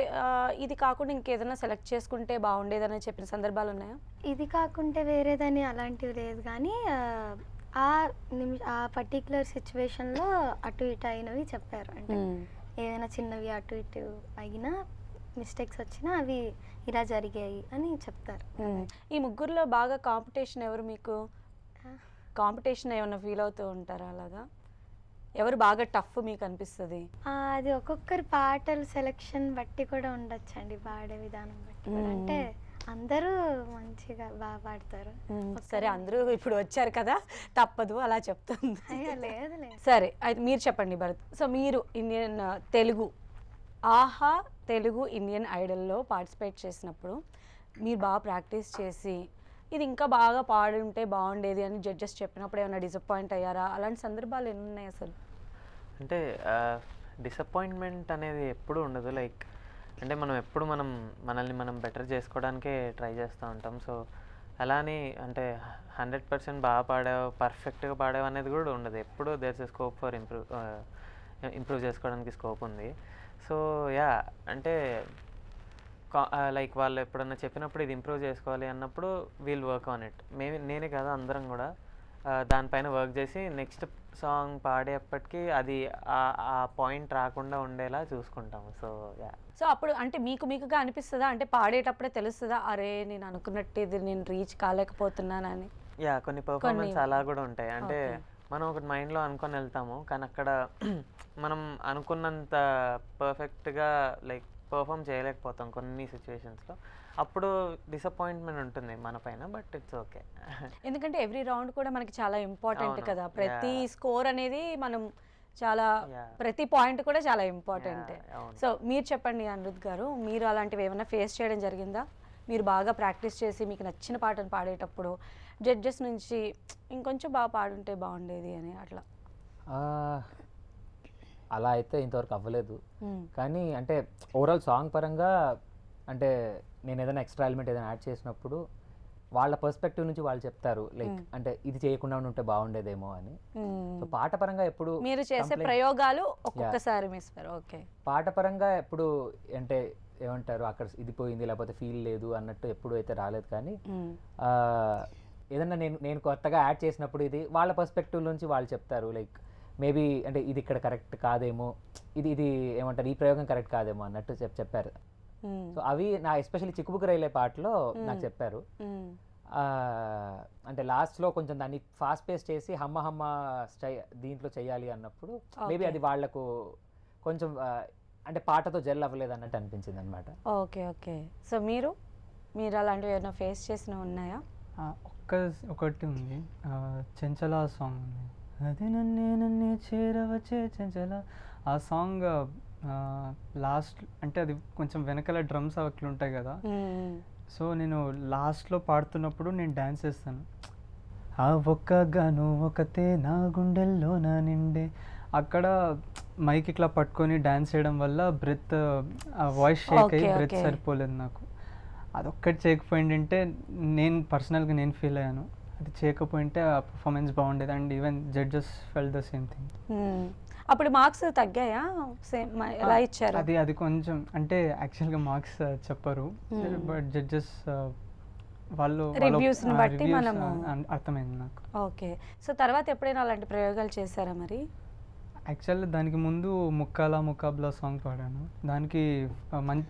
ఇది కాకుండా ఇంకేదైనా సెలెక్ట్ చేసుకుంటే బాగుండేదని చెప్పిన సందర్భాలు ఉన్నాయా? ఇది కాకుంటే వేరేదని అలాంటివి లేదు, కానీ ఆ పర్టికులర్ సిచ్యువేషన్లో అటు ఇటు అయినవి చెప్పారు. అంటే ఏదైనా చిన్నవి అటు ఇటు అయినా మిస్టేక్స్ వచ్చినా అవి ఇలా జరిగాయి అని చెప్తారు. ఈ ముగ్గురులో బాగా కాంపిటీషన్ ఎవరు మీకు? కాంపిటీషన్ ఏమైనా ఫీల్ అవుతూ ఉంటారా అలాగా? ఎవరు బాగా టఫ్ మీకు అనిపిస్తుంది? అది ఒక్కొక్కరి పాటల సెలెక్షన్ బట్టి కూడా ఉండొచ్చండి, పాడే విధానం బట్టి కూడా. అంటే అందరూ మంచిగా బాగా పాడతారు. సరే, అందరూ ఇప్పుడు వచ్చారు కదా, తప్పదు అలా చెప్తుంది. అయ్యో లేదు. సరే, అయితే మీరు చెప్పండి భరత్. సో మీరు ఇండియన్ తెలుగు ఆహా తెలుగు ఇండియన్ ఐడల్లో పార్టిసిపేట్ చేసినప్పుడు మీరు బాగా ప్రాక్టీస్ చేసి ఇది ఇంకా బాగా పాడుంటే బాగుండేది అని జడ్జెస్ చెప్పినప్పుడు ఏమైనా డిసప్పాయింట్ అయ్యారా? అలాంటి సందర్భాలు ఎన్ని ఉన్నాయి అసలు? అంటే డిసప్పాయింట్మెంట్ అనేది ఎప్పుడూ ఉండదు. లైక్ అంటే మనం ఎప్పుడు మనల్ని మనం బెటర్ చేసుకోవడానికే ట్రై చేస్తూ ఉంటాం. సో అలానే అంటే 100% బాగా పాడావు, పర్ఫెక్ట్గా పాడావు అనేది కూడా ఉండదు. ఎప్పుడు there's a scope for improve చేసుకోవడానికి స్కోప్ ఉంది. సో యా, అంటే లైక్ వాళ్ళు ఎప్పుడన్నా చెప్పినప్పుడు ఇది ఇంప్రూవ్ చేసుకోవాలి అన్నప్పుడు వీల్ వర్క్ ఆన్ ఇట్. నేనే కాదు, అందరం కూడా దానిపైన వర్క్ చేసి నెక్స్ట్ సాంగ్ పాడేప్పటికీ అది ఆ పాయింట్ రాకుండా ఉండేలా చూసుకుంటాము. So yeah. సో అప్పుడు అంటే మీకుగా అనిపిస్తుందా? అంటే పాడేటప్పుడే తెలుస్తుందా, అరే నేను అనుకున్నట్టు ఇది నేను రీచ్ కాలేకపోతున్నానని? యా, కొన్ని పర్ఫార్మెన్స్ అలా కూడా ఉంటాయి. అంటే మనం ఒకటి మైండ్లో అనుకొని వెళ్తాము, కానీ అక్కడ మనం అనుకున్నంత పర్ఫెక్ట్గా లైక్ పర్ఫామ్ చేయలేకపోతాం కొన్ని సిచ్యువేషన్స్లో. అప్పుడు డిసప్పాయింట్మెంట్ ఉంటుంది మన పైన, బట్ ఇట్స్ ఓకే. ఎందుకంటే ఎవ్రీ రౌండ్ కూడా మనకి చాలా ఇంపార్టెంట్ కదా. ప్రతి స్కోర్ అనేది మనం చాలా ప్రతి పాయింట్ కూడా చాలా ఇంపార్టెంట్. సో మీరు చెప్పండి అనిరుద్ గారు, మీరు అలాంటివి ఏమైనా ఫేస్ చేయడం జరిగిందా? మీరు బాగా ప్రాక్టీస్ చేసి మీకు నచ్చిన పాటను పాడేటప్పుడు జడ్జెస్ నుంచి ఇంకొంచెం బాగా పాడుంటే బాగుండేది అని అట్లా? అలా అయితే ఇంతవరకు అవ్వలేదు. కానీ అంటే ఓవరాల్ సాంగ్ పరంగా అంటే నేను ఏదైనా ఎక్స్ట్రా ఎలిమెంట్ ఏదైనా యాడ్ చేసినప్పుడు వాళ్ళ పర్స్పెక్టివ్ నుంచి వాళ్ళు చెప్తారు, లైక్ అంటే ఇది చేయకుండా ఉంటే బాగుండేదేమో అని. సో పాట పరంగా ఎప్పుడు మీరు చేసే ప్రయోగాలు ఒక్కొక్కసారి మిస్. ఓకే, పాట పరంగా ఎప్పుడు అంటే ఏమంటారు అక్కడ ఇది పోయింది లేకపోతే ఫీల్ లేదు అన్నట్టు ఎప్పుడు అయితే రాలేదు. కానీ ఏదన్నా నేను కొత్తగా యాడ్ చేసినప్పుడు ఇది వాళ్ళ పర్స్పెక్టివ్ నుంచి వాళ్ళు చెప్తారు, లైక్ మేబీ అంటే ఇది ఇక్కడ కరెక్ట్ కాదేమో, ఇది ఏమంటారు ఈ ప్రయోగం కరెక్ట్ కాదేమో అన్నట్టు చెప్పారు. సో అవి నా ఎస్పెషల్లీ చిక్కుబుక్కు రైలే పాటలో నాకు చెప్పారు. అంటే లాస్ట్లో కొంచెం దాన్ని ఫాస్ట్ పేస్ చేసి హమ్మ హమ్మ దీంట్లో చెయ్యాలి అన్నప్పుడు మేబీ అది వాళ్లకు కొంచెం అంటే పాటతో జెల్ అవ్వలేదు అన్నట్టు అనిపించింది అనమాట. Okay okay. సో మీరు అలాంటివి ఏమైనా ఫేస్ చేసిన ఉన్నాయా? ఒకటి ఉంది, చెంచల సాంగ్ ఉంది, అది నన్నే చేరవచ్చే చెంచల. ఆ సాంగ్ లాస్ట్ అంటే అది కొంచెం వెనకాల డ్రమ్స్ అట్లా ఉంటాయి కదా. సో నేను లాస్ట్లో పాడుతున్నప్పుడు నేను డ్యాన్స్ చేస్తాను. ఆ ఒక్కగాను ఒకతే నా గుండెల్లో నా నిండే. అక్కడ మైక్ ఇట్లా పట్టుకొని డ్యాన్స్ చేయడం వల్ల బ్రెత్ వాయిస్ షేక్ అయ్యి బ్రెత్ సరిపోలేదు నాకు. అదొక్కటి చేయకపోయింటే నేను పర్సనల్గా నేను ఫీల్ అయ్యాను. అది చేయకపోయింటే ఆ పర్ఫార్మెన్స్ బాగుండేది. And even judges fell the same thing. అప్పుడు మార్క్స్ తగ్గాయా? సేమ్ ఎలా ఇచ్చారు? అది కొంచెం అంటే యాక్చువల్గా మార్క్స్ చెప్పరు, బట్ జడ్జెస్ వాళ్ళు రివ్యూస్ని బట్టి మనము అర్థమైంది నాకు. ఓకే. సో తర్వాత ఎప్పుడైనా అలాంటి ప్రయోగాలు చేశారా మరి? యాక్చువల్లీ దానికి ముందు ముక్కాబ్లా సాంగ్ పాడాను. దానికి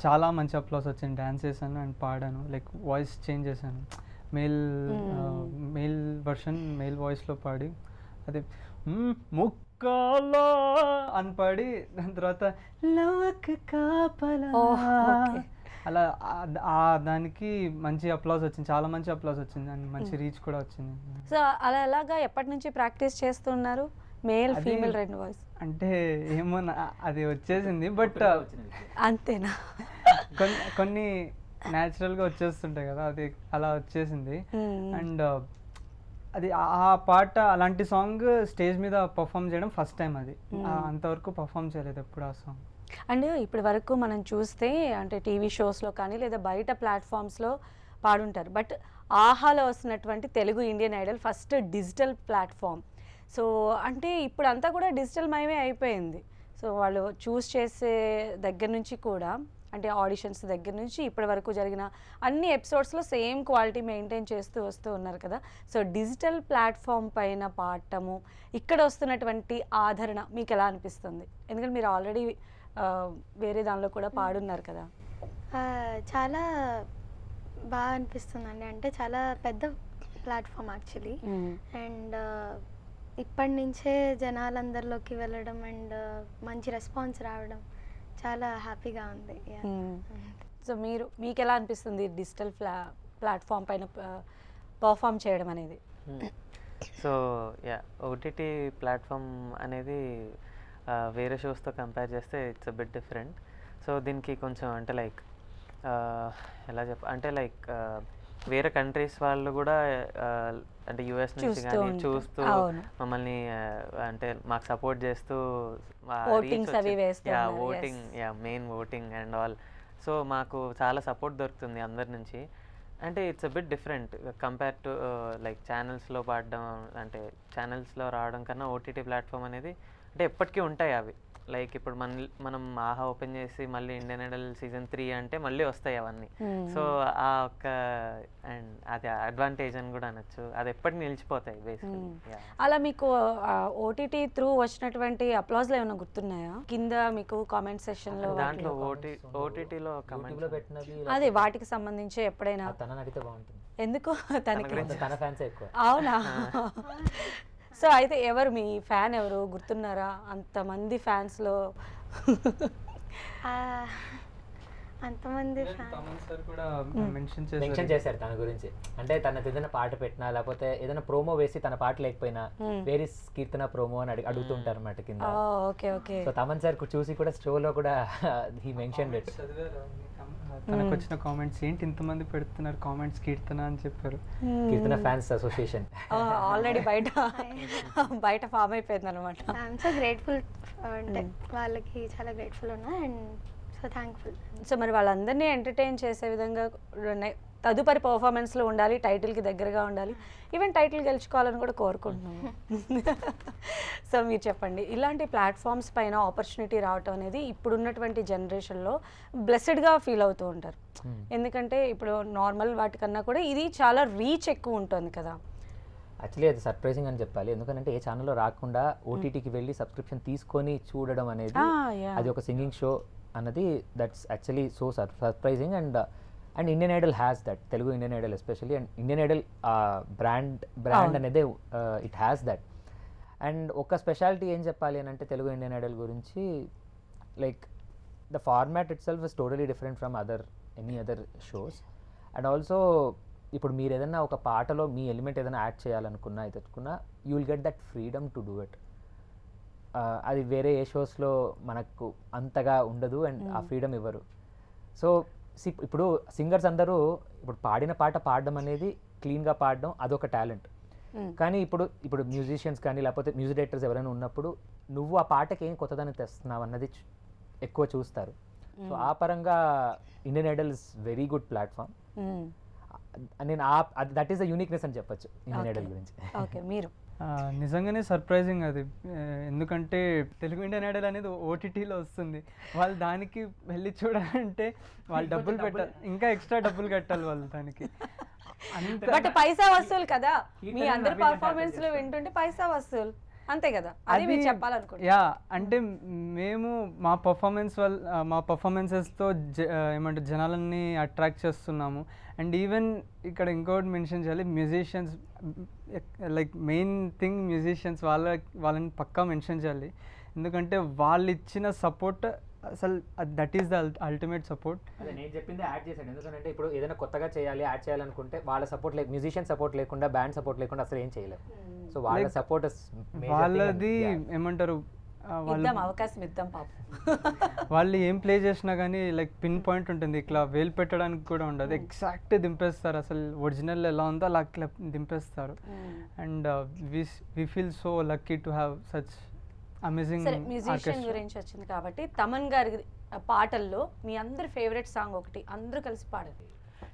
చాలా మంచి అప్లాస్ వచ్చింది. డ్యాన్స్ చేశాను అండ్ పాడాను, లైక్ వాయిస్ చేంజ్ చేశాను. మేల్ వర్షన్ మేల్ వాయిస్లో పాడి అదే ముక్కాలా అని పాడి దాని తర్వాత లవక్ కాపలా అలా దానికి మంచి అప్లాస్ వచ్చింది, చాలా మంచి అప్లాస్ వచ్చింది అండ్ మంచి రీచ్ కూడా వచ్చింది. సో అలా ఎలాగా ఎప్పటి నుంచి ప్రాక్టీస్ చేస్తున్నారు? మేల్ ఫీమేల్ రెండు వాయిస్ అంటే ఏమో అది వచ్చేసింది, బట్ అంతేనా? కొన్ని న్యాచురల్గా వచ్చేస్తుంటాయి కదా, అది అలా వచ్చేసింది. అండ్ అది ఆ పాట అలాంటి సాంగ్ స్టేజ్ మీద పర్ఫామ్ చేయడం ఫస్ట్ టైం. అది అంతవరకు పర్ఫామ్ చేయలేదు ఎప్పుడు ఆ సాంగ్. అండ్ ఇప్పటి వరకు మనం చూస్తే అంటే టీవీ షోస్లో కానీ లేదా బయట ప్లాట్ఫామ్స్లో పాడుంటారు, బట్ ఆహాలో వస్తున్నటువంటి Telugu Indian Idol first digital platform. So అంటే ఇప్పుడు అంతా కూడా డిజిటల్ మయమే అయిపోయింది. సో వాళ్ళు చూస్ చేసే దగ్గర నుంచి కూడా అంటే ఆడిషన్స్ దగ్గర నుంచి ఇప్పటి వరకు జరిగిన అన్ని ఎపిసోడ్స్లో సేమ్ క్వాలిటీ మెయింటైన్ చేస్తూ వస్తూ ఉన్నారు కదా. సో డిజిటల్ ప్లాట్ఫామ్ పైన పాడటము, ఇక్కడ వస్తున్నటువంటి ఆదరణ మీకు ఎలా అనిపిస్తుంది? ఎందుకంటే మీరు ఆల్రెడీ వేరే దానిలో కూడా పాడున్నారు కదా. చాలా బాగా అనిపిస్తుందండి. అంటే చాలా పెద్ద ప్లాట్ఫామ్ యాక్చువల్లీ. అండ్ ఇప్పటి నుంచే జనాలందరిలోకి వెళ్ళడం అండ్ మంచి రెస్పాన్స్ రావడం చాలా హ్యాపీగా ఉంది. సో మీకు ఎలా అనిపిస్తుంది డిజిటల్ ప్లాట్ఫామ్ పైన పర్ఫామ్ చేయడం అనేది? సో ఓటీటీ ప్లాట్ఫామ్ అనేది వేరే షోస్తో కంపేర్ చేస్తే it's a bit different. So దీనికి కొంచెం అంటే లైక్ ఎలా అంటే లైక్ వేరే కంట్రీస్ వాళ్ళు కూడా అంటే యూఎస్ నుంచి కానీ చూస్తూ మమ్మల్ని అంటే మాకు సపోర్ట్ చేస్తూ voting main voting and all. So మాకు చాలా సపోర్ట్ దొరుకుతుంది అందరి నుంచి. అంటే it's a bit different compare to like ఛానల్స్లో పాడడం, అంటే ఛానల్స్లో రావడం కన్నా ఓటీటీ ప్లాట్ఫామ్ అనేది అంటే ఎప్పటికీ ఉంటాయి అవి. లైక్ ఇప్పుడు మనం ఆహా ఓపెన్ చేసి మళ్ళీ ఇండియన్ ఐడల్ సీజన్ 3 అంటే మళ్ళీ వస్తాయి అవన్నీ. సో ఆ ఒక్క అండ్ అది అడ్వాంటేజ్ అని కూడా అనొచ్చు, అది ఎప్పటికీ నిలిచిపోతాయి బేసికలీ. అలా మీకు ఓటీటీ త్రూ వచ్చినటువంటి అప్లాజ్లు ఏమైనా గుర్తున్నాయా కింద మీకు కామెంట్ సెషన్లో? దాంట్లో ఓటీటీలో కామెంట్లో పెట్టినవి అదే వాటికి సంబంధించి ఎప్పుడైనా తనని అడిగితే బాగుంటుంది. ఎందుకు తనకి తన ఫ్యాన్స్ ఎక్కువ. అవునా? సో అయితే ఎవరు మీ ఫ్యాన్ ఎవరు గుర్తున్నారా అంతమంది ఫ్యాన్స్లో? అంతమంది తమన్ సార్ కూడా మెన్షన్ చేశారు తన గురించి. అంటే తనకు ఏదైనా పాట పెట్టినా లేకపోతే ఏదైనా ప్రోమో వేసి తన పాట లేకపోయినా వేరే కీర్తన ప్రోమో అని అడుగుతుంటారు అన్నమాట కింద. Okay okay. So Thaman sir చూసి కూడా షోలో కూడా హీ మెన్షన్ ఇట్. తనకు వచ్చిన కామెంట్స్ ఏంటి ఇంతమంది పెడుతున్నారు కామెంట్స్ కీర్తన అని చెప్పారు. కీర్తన ఫ్యాన్స్ అసోసియేషన్ ఆల్రెడీ బయట ఫామ్ అయిపోయింది అనమాట. ఐఎమ్ సో గ్రేట్ఫుల్, అంటే వాళ్ళకి చాలా గ్రేట్ఫుల్ ఉన్నా అండ్ సో థ్యాంక్ఫుల్. సో మరి వాళ్ళందరినీ ఎంటర్టైన్ చేసే విధంగా తదుపరి పర్ఫార్మెన్స్లో ఉండాలి, టైటిల్కి దగ్గరగా ఉండాలి, ఈవెన్ టైటిల్ గెలుచుకోవాలని కూడా కోరుకుంటున్నాము. సో మీరు చెప్పండి, ఇలాంటి ప్లాట్ఫామ్స్ పైన ఆపర్చునిటీ రావటం అనేది ఇప్పుడున్నటువంటి జనరేషన్లో బ్లెస్డ్గా ఫీల్ అవుతూ ఉంటారు. ఎందుకంటే ఇప్పుడు నార్మల్ వాటికన్నా కూడా ఇది చాలా రీచ్ ఎక్కువ ఉంటుంది కదా. యాక్చువల్లీ అది సర్ప్రైజింగ్ అని చెప్పాలి. ఎందుకంటే ఏ ఛానల్లో రాకుండా ఓటీటీకి వెళ్ళి సబ్స్క్రిప్షన్ తీసుకొని చూడడం అనేది, అది ఒక సింగింగ్ షో అన్నది that's actually so surprising. And Indian Idol has that, Telugu Indian Idol especially, and Indian Idol brand అనేది ఇట్ హ్యాస్ దట్. అండ్ ఒక స్పెషాలిటీ ఏం చెప్పాలి అని అంటే తెలుగు ఇండియన్ ఐడల్ గురించి, like the format it self is totally different from any other shows. And also ఇప్పుడు మీరు ఏదైనా ఒక పాటలో మీ ఎలిమెంట్ ఏదైనా యాడ్ చేయాలనుకున్నా ఎత్తుకున్నా you will get that freedom to do it. అది వేరే ఏ షోస్లో మనకు అంతగా ఉండదు అండ్ ఆ ఫ్రీడమ్ ఇవ్వరు. సో ఇప్పుడు సింగర్స్ అందరూ ఇప్పుడు పాడిన పాట పాడడం అనేది క్లీన్గా పాడడం అదొక టాలెంట్. కానీ ఇప్పుడు మ్యూజిషియన్స్ కానీ లేకపోతే మ్యూజిక్ డైరెక్టర్స్ ఎవరైనా ఉన్నప్పుడు నువ్వు ఆ పాటకి ఏం కొత్తదాన్ని తెస్తున్నావు అన్నది ఎక్కువ చూస్తారు. సో ఆ పరంగా Indian Idol is very good platform. నేను దట్ ఈస్ ద యూనిక్నెస్ అని చెప్పొచ్చు ఇండియన్ ఐడల్ గురించి. ఓకే, మీరు నిజంగానే సర్ప్రైజింగ్ అది. ఎందుకంటే తెలుగు ఇండియన్ ఐడల్ అనేది ఓటీటీలో వస్తుంది, వాళ్ళు దానికి వెళ్ళి చూడాలంటే వాళ్ళు డబ్బులు పెట్టాలి, ఇంకా ఎక్స్ట్రా డబ్బులు కట్టాలి వాళ్ళు దానికి. బట్ పైసా వసూలు కదా, మీ అందరి పర్ఫార్మెన్స్ లో వింటుంటే పైసా వసూలు అంతే కదా, అది మీరు చెప్పాలనుకుంటున్నా. యా, అంటే మేము మా పర్ఫార్మెన్సెస్తో ఏమంటే జనాలన్నీ అట్రాక్ట్ చేస్తున్నాము. అండ్ ఈవెన్ ఇక్కడ ఇంకోటి మెన్షన్ చేయాలి, musicians, like main thing musicians వాళ్ళని పక్కా మెన్షన్ చేయాలి. ఎందుకంటే వాళ్ళు ఇచ్చిన సపోర్ట్ అసలు that is the ultimate support. అదే నేను చెప్పింది యాడ్ చేశాను. ఎందుకంటే ఇప్పుడు ఏదైనా కొత్తగా యాడ్ చేయాలనుకుంటే వాళ్ళ సపోర్ట్ మ్యూజిషియన్ సపోర్ట్ లేకుండా, బ్యాండ్ సపోర్ట్ లేకుండా అసలు ఏం చేయలేము. సో వాళ్ళ సపోర్ట్ వాళ్ళది ఏమంటారు, అవకాశం ఇద్దాం పాపం. వాళ్ళు ఏం ప్లే చేసినా కానీ లైక్ పిన్ పాయింట్ ఉంటుంది, ఇట్లా వేలు పెట్టడానికి కూడా ఉండదు, ఎగ్జాక్ట్ దింపేస్తారు. అసలు ఒరిజినల్ ఎలా ఉందో అలా దింపేస్తారు. And we feel so lucky to have such amazing. Musician గురించి వచ్చింది కాబట్టి తమన్ గారి పాటల్లో మీ అందరి ఫేవరెట్ సాంగ్ ఒకటి అందరూ కలిసి పాడండి.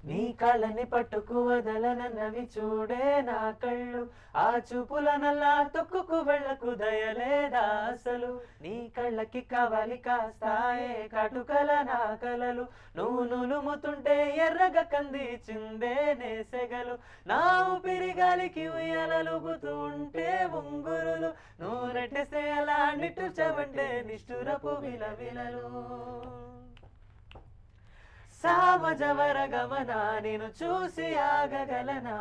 నీ కళ్ళని పట్టుకు వదలనన్నవి చూడే నా కళ్ళు, ఆ చూపులనల్లా తొక్కుకు వెళ్ళకు దయలేదా అసలు, నీ కళ్ళకి కవలి కాస్తాయే కటుకల నా కలలు, నువ్వు నులుముతుంటే ఎర్రగా కంది చిందే నేసెగలు, నా ఊపిరి గాలికి ఉయ్యలలుగుతూ ఉంటే ఉంగురులు, నువ్వు నెట్టేస్తే అలా నిట్టుచవంటే నిష్ఠురపు విలవిలలు. సామజవర గమన నేను చూసి ఆగగలనా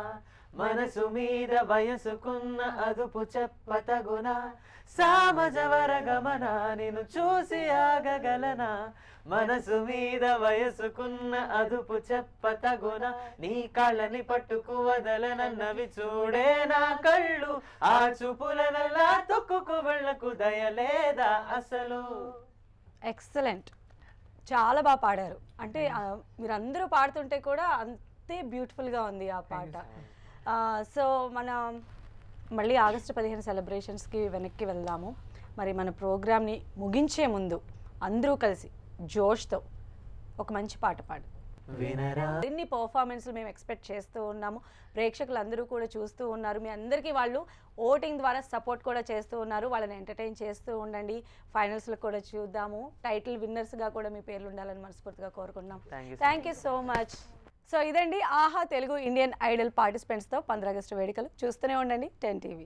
మనసు మీద వయసుకున్న అదుపు చెప్పతగునా సామజవర గమన నేను చూసి ఆగగలనా మనసు మీద వయసుకున్న అదుపు చెప్పతగునా నీ కళ్ళని పట్టుకు వదలనన్నవి చూడే నా కళ్ళు ఆ చూపులనలా తొక్కుకు వెళ్ళకు దయలేదా అసలు. ఎక్సలెంట్, చాలా బాగా పాడారు. అంటే మీరందరూ పాడుతుంటే కూడా అంతే బ్యూటిఫుల్గా ఉంది ఆ పాట. సో మనం మళ్ళీ ఆగస్టు 15 సెలబ్రేషన్స్కి వెనక్కి వెళ్దాము. మరి మన ప్రోగ్రామ్ని ముగించే ముందు అందరూ కలిసి జోష్తో ఒక మంచి పాట పాడు. ఎన్ని పర్ఫార్మెన్స్లు మేము ఎక్స్పెక్ట్ చేస్తూ ఉన్నాము, ప్రేక్షకులందరూ కూడా చూస్తూ ఉన్నారు. మీ అందరికీ వాళ్ళు ఓటింగ్ ద్వారా సపోర్ట్ కూడా చేస్తూ ఉన్నారు. వాళ్ళని ఎంటర్టైన్ చేస్తూ ఉండండి. ఫైనల్స్లో కూడా చూద్దాము. టైటిల్ విన్నర్స్గా కూడా మీ పేర్లు ఉండాలని మనస్ఫూర్తిగా కోరుకుంటున్నాం. Thank you so much. So ఇదండి ఆహా తెలుగు ఇండియన్ ఐడల్ పార్టిసిపెంట్స్తో 15 ఆగస్టు వేడుకలు. చూస్తూనే ఉండండి 10 TV.